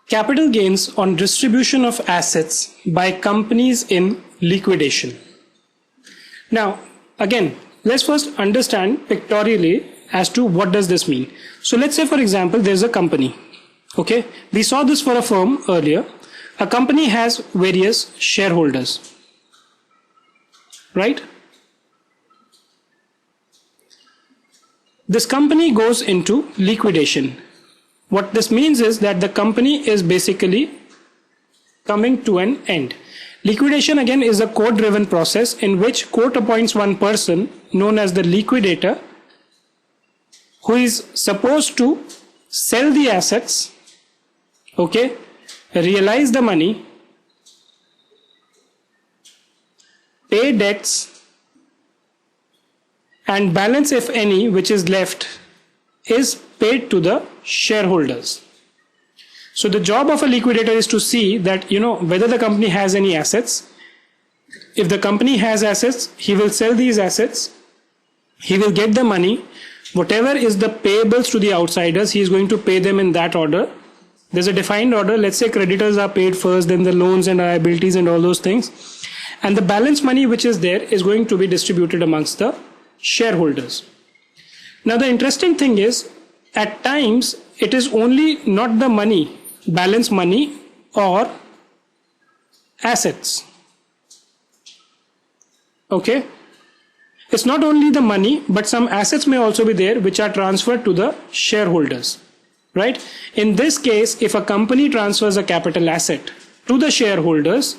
Capital gains on distribution of assets by companies in liquidation. Now, again, let's first understand pictorially as to what does this mean. So let's say, for example, there's a company. Okay, we saw this for a firm earlier. A company has various shareholders, right? This company goes into liquidation. What this means is that the company is basically coming to an end. Liquidation again is a court-driven process in which court appoints one person known as the liquidator, who is supposed to sell the assets, okay, realize the money, pay debts, and balance, if any, which is left, is paid to the shareholders. So the job of a liquidator is to see that, whether the company has any assets. If the company has assets, he will sell these assets, he will get the money, whatever is the payables to the outsiders, he is going to pay them in that order. There's a defined order. Let's say creditors are paid first, then the loans and liabilities and all those things. And the balance money which is there is going to be distributed amongst the shareholders. Now the interesting thing is, at times it is only not the money, balance money or assets. Okay? It's not only the money, but some assets may also be there which are transferred to the shareholders. Right? In this case, if a company transfers a capital asset to the shareholders,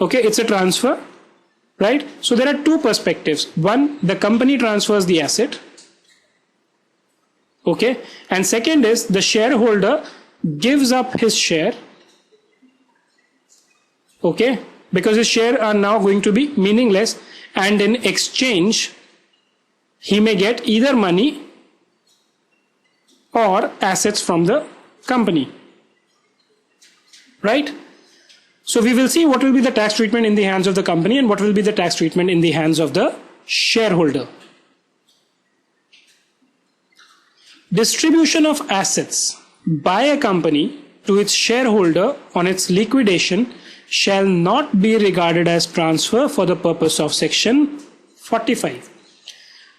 okay, it's a transfer, right? So there are two perspectives. One, the company transfers the asset, okay, and second is the shareholder gives up his share, okay, because his share are now going to be meaningless, and in exchange he may get either money or assets from the company, right? So we will see what will be the tax treatment in the hands of the company and what will be the tax treatment in the hands of the shareholder. Distribution of assets by a company to its shareholder on its liquidation shall not be regarded as transfer for the purpose of section 45.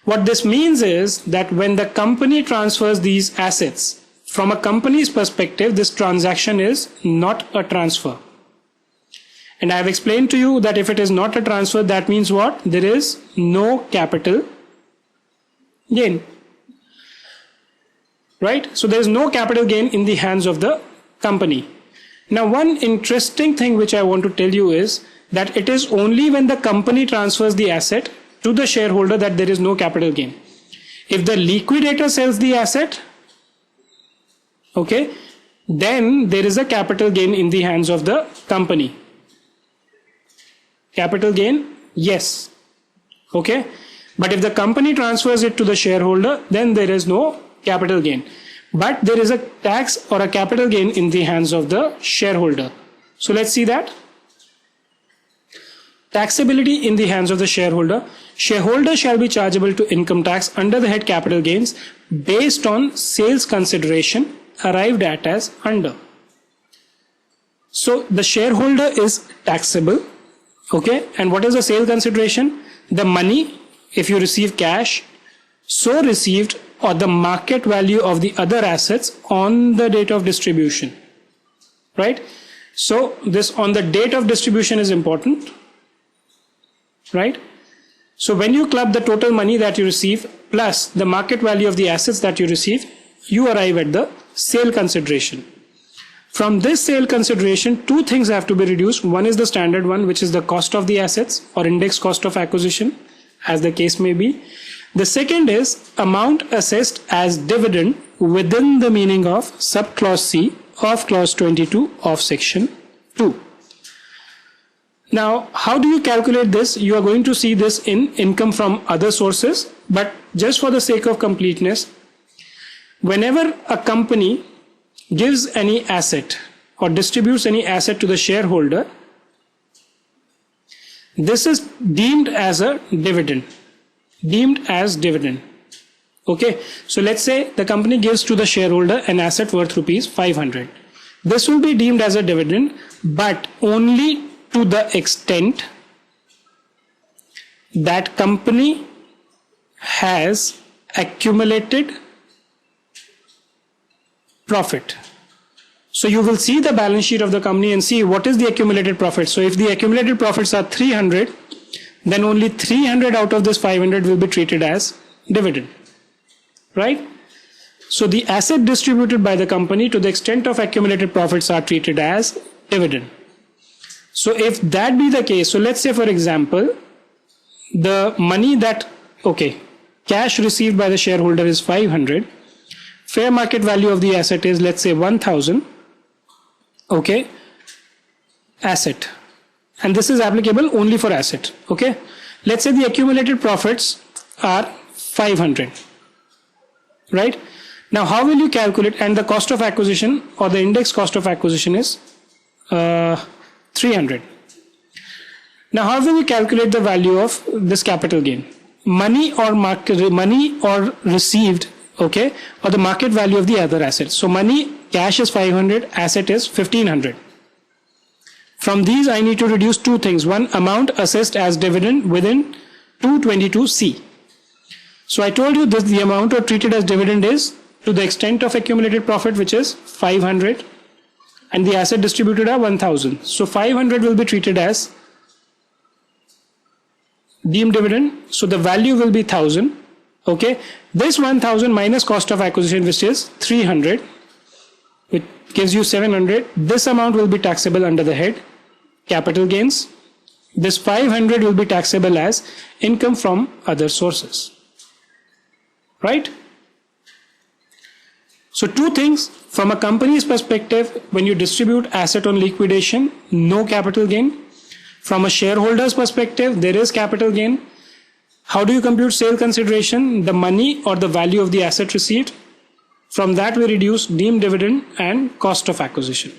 What this means is that when the company transfers these assets, from a company's perspective, this transaction is not a transfer. And I have explained to you that if it is not a transfer, that means what? There is no capital gain. Right? So there is no capital gain in the hands of the company. Now, one interesting thing which I want to tell you is that it is only when the company transfers the asset to the shareholder that there is no capital gain. If the liquidator sells the asset, okay, then there is a capital gain in the hands of the company. Capital gain, yes, okay, but if the company transfers it to the shareholder, then there is no capital gain, but there is a tax or a capital gain in the hands of the shareholder. So let's see that. Taxability in the hands of the shareholder. Shareholder shall be chargeable to income tax under the head capital gains based on sales consideration arrived at as under. So the shareholder is taxable, okay, and what is the sale consideration? The money, if you receive cash, so received, or the market value of the other assets on the date of distribution, right? So this on the date of distribution is important, right? So when you club the total money that you receive plus the market value of the assets that you receive, you arrive at the sale consideration. From this sale consideration, two things have to be reduced. One is the standard one, which is the cost of the assets or index cost of acquisition, as the case may be. The second is amount assessed as dividend within the meaning of subclause C of clause 22 of section 2. Now, how do you calculate this? You are going to see this in income from other sources, but just for the sake of completeness, whenever a company gives any asset or distributes any asset to the shareholder, this is deemed as a dividend. Okay, so let's say the company gives to the shareholder an asset worth rupees 500. This will be deemed as a dividend, but only to the extent that company has accumulated profit. So you will see the balance sheet of the company and see what is the accumulated profit. So if the accumulated profits are 300, then only 300 out of this 500 will be treated as dividend, right? So the asset distributed by the company to the extent of accumulated profits are treated as dividend. So if that be the case, so let's say for example, the money that, cash received by the shareholder is 500, fair market value of the asset is, let's say, 1000, asset, and this is applicable only for asset. Let's say the accumulated profits are 500, right? Now how will you calculate, and the cost of acquisition or the index cost of acquisition is 300. Now how will you calculate the value of this capital gain? Money or received, or the market value of the other assets. So money, cash is 500, asset is 1500. From these I need to reduce two things. One, amount assessed as dividend within 222C. So I told you this, the amount treated as dividend is to the extent of accumulated profit, which is 500, and the asset distributed are 1000. So 500 will be treated as deemed dividend. So the value will be 1000. This 1000 minus cost of acquisition, which is 300, which gives you 700. This amount will be taxable under the head capital gains. This 500 will be taxable as income from other sources, right? So two things from a company's perspective: when you distribute asset on liquidation, no capital gain. From a shareholder's perspective, there is capital gain. How do you compute sale consideration? The money or the value of the asset received. From that we reduce deemed dividend and cost of acquisition.